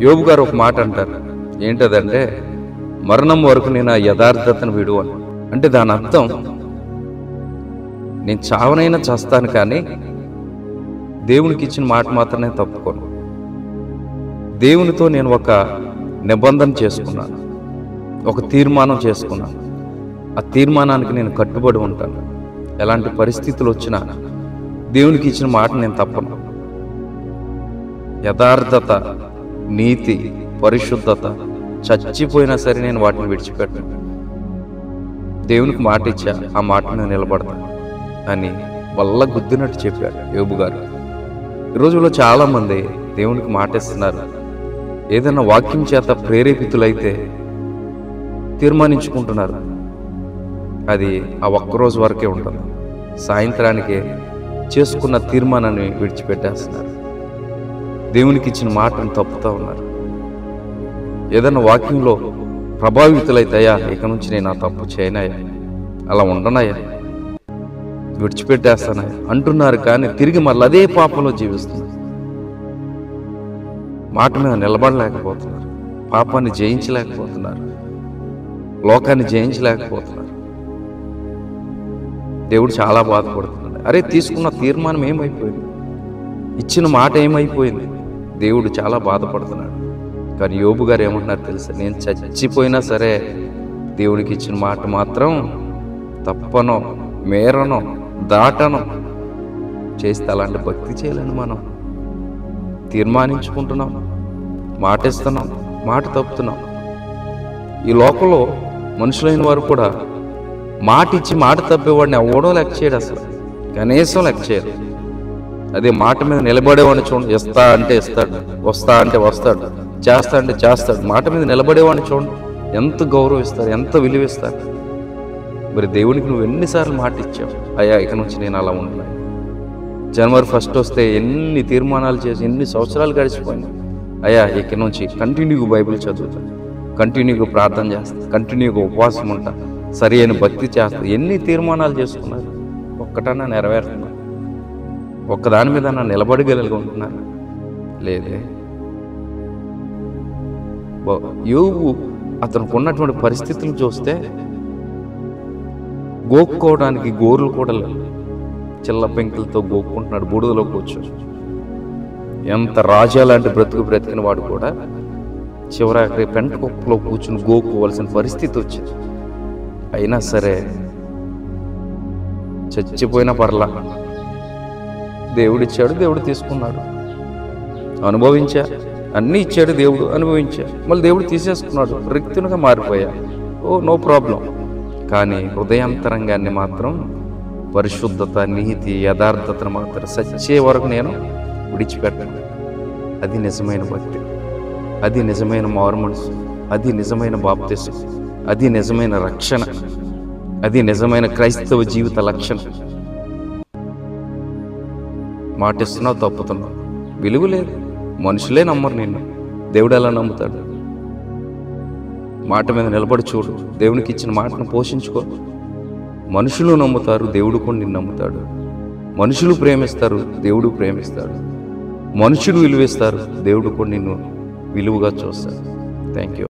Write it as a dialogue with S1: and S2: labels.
S1: యోబు గారు ఒక మాట అంటారు, ఏంటదంటే మరణం వరకు నేను ఆ యథార్థతను విడువను. అంటే దాని అర్థం నేను చావనైనా చేస్తాను, కానీ దేవునికి ఇచ్చిన మాట మాత్రమే తప్పుకోను. దేవునితో నేను ఒక నిబంధన చేసుకున్నాను, ఒక తీర్మానం చేసుకున్నాను. ఆ తీర్మానానికి నేను కట్టుబడి ఉంటాను. ఎలాంటి పరిస్థితులు వచ్చినా దేవునికి ఇచ్చిన మాట నేను తప్పను. యథార్థత, నీతి, పరిశుద్ధత చచ్చిపోయినా సరే నేను వాటిని విడిచిపెట్టను. దేవునికి మాట ఇచ్చా, ఆ మాట నేను నిలబడతాను అని వల్ల గుద్దినట్టు చెప్పాడు యోబు గారు. ఈ రోజుల్లో చాలామంది దేవునికి మాట ఇస్తున్నారు. ఏదైనా వాక్యం చేత ప్రేరేపితులైతే తీర్మానించుకుంటున్నారు. అది ఆ ఒక్కరోజు వరకే ఉంటుంది. సాయంత్రానికే చేసుకున్న తీర్మానాన్ని విడిచిపెట్టేస్తున్నారు. దేవునికి ఇచ్చిన మాటను తప్పుతూ ఉన్నారు. ఏదైనా వాక్యంలో ప్రభావితులైతాయా, ఇక నుంచి నేను ఆ తప్పు చేయనాయా, అలా ఉండనాయా, విడిచిపెట్టేస్తానాయా అంటున్నారు. కానీ తిరిగి మళ్ళీ అదే పాపంలో జీవిస్తున్నారు. మాట మీద నిలబడలేకపోతున్నారు, పాపాన్ని జయించలేకపోతున్నారు, లోకాన్ని జయించలేకపోతున్నారు. దేవుడు చాలా బాధపడుతున్నాడు. అరే, తీసుకున్న తీర్మానం ఏమైపోయింది, ఇచ్చిన మాట ఏమైపోయింది? దేవుడు చాలా బాధపడుతున్నాడు. కానీ యోబు గారు ఏమంటున్నారు తెలుసా? నేను చచ్చిపోయినా సరే దేవుడికి ఇచ్చిన మాట మాత్రం తప్పనో, మేరనో, దాటనో. చేస్తే అలాంటి భక్తి చేయాలని మనం తీర్మానించుకుంటున్నాం, మాట ఇస్తున్నాం, మాట తప్పుతున్నాం. ఈ లోకంలో మనుషులైన వారు కూడా మాట ఇచ్చి మాట తప్పేవాడిని ఎవడో లెక్క చేయడు, అసలు కనీసం లెక్క చేయడు. అదే మాట మీద నిలబడేవాడిని చూడండి, ఇస్తా అంటే ఇస్తాడు, వస్తా అంటే వస్తాడు, చేస్తా అంటే చేస్తాడు. మాట మీద నిలబడేవాడిని చూడండి, ఎంత గౌరవిస్తారు, ఎంత విలువిస్తారు. మరి దేవునికి నువ్వు ఎన్నిసార్లు మాట ఇచ్చావు? అయ్యా, ఇక నుంచి నేను అలా ఉంటున్నాను. జనవరి 1 వస్తే ఎన్ని తీర్మానాలు చేసి ఎన్ని సంవత్సరాలు గడిచిపోయినాయి. అయ్యా, ఇక నుంచి కంటిన్యూగా బైబిల్ చదువుతాను, కంటిన్యూగా ప్రార్థన చేస్తాను, కంటిన్యూగా ఉపవాసం ఉంటా, సరి అయిన భక్తి చేస్తా. ఎన్ని తీర్మానాలు చేసుకున్నారు? ఒక్కటన్నా నెరవేరుతున్నారు? ఒక్కదాని మీద నా నిలబడగలుగుతున్నారు? లేదే. యోబు అతనికి ఉన్నటువంటి పరిస్థితులు చూస్తే గోక్కోవడానికి గోర్లు కూడా లేవు. చిల్ల పెంకులతో గోక్కుంటున్నాడు, బూడిదలో కూర్చొని. ఎంత రాజా లాంటి బ్రతుకు బ్రతికిన వాడు కూడా చివరికి పెంట కుప్పలో కూర్చుని గోక్కోవలసిన పరిస్థితి వచ్చింది. అయినా సరే చచ్చిపోయిన పర్లా, దేవుడిచ్చాడు, దేవుడు తీసుకున్నాడు, అనుభవించా. అన్నీ ఇచ్చాడు దేవుడు, అనుభవించా. మళ్ళీ దేవుడు తీసేసుకున్నాడు, రిక్తునిగా మారిపోయా. No problem. కానీ హృదయాంతరంగాన్ని మాత్రం పరిశుద్ధత, నీతి, యథార్థతను మాత్రం సచ్చే వరకు నేను విడిచిపెట్టాను. అది నిజమైన భక్తి, అది నిజమైన మారు మనసు, అది నిజమైన బాప్తిసం, అది నిజమైన రక్షణ, అది నిజమైన క్రైస్తవ జీవిత లక్షణం. మాటిస్తున్నావు, తప్పుతున్నావు, విలువ లేదు. మనుషులే నమ్మరు నిన్ను, దేవుడు ఎలా నమ్ముతాడు? మాట మీద నిలబడి చూడు, దేవునికి ఇచ్చిన మాటను పోషించుకో. మనుషులు నమ్ముతారు, దేవుడు కూడా నిన్ను నమ్ముతాడు. మనుషులు ప్రేమిస్తారు, దేవుడు ప్రేమిస్తాడు. మనుషులు విలువిస్తారు, దేవుడు కూడా నిన్ను విలువగా చూస్తాడు. Thank you.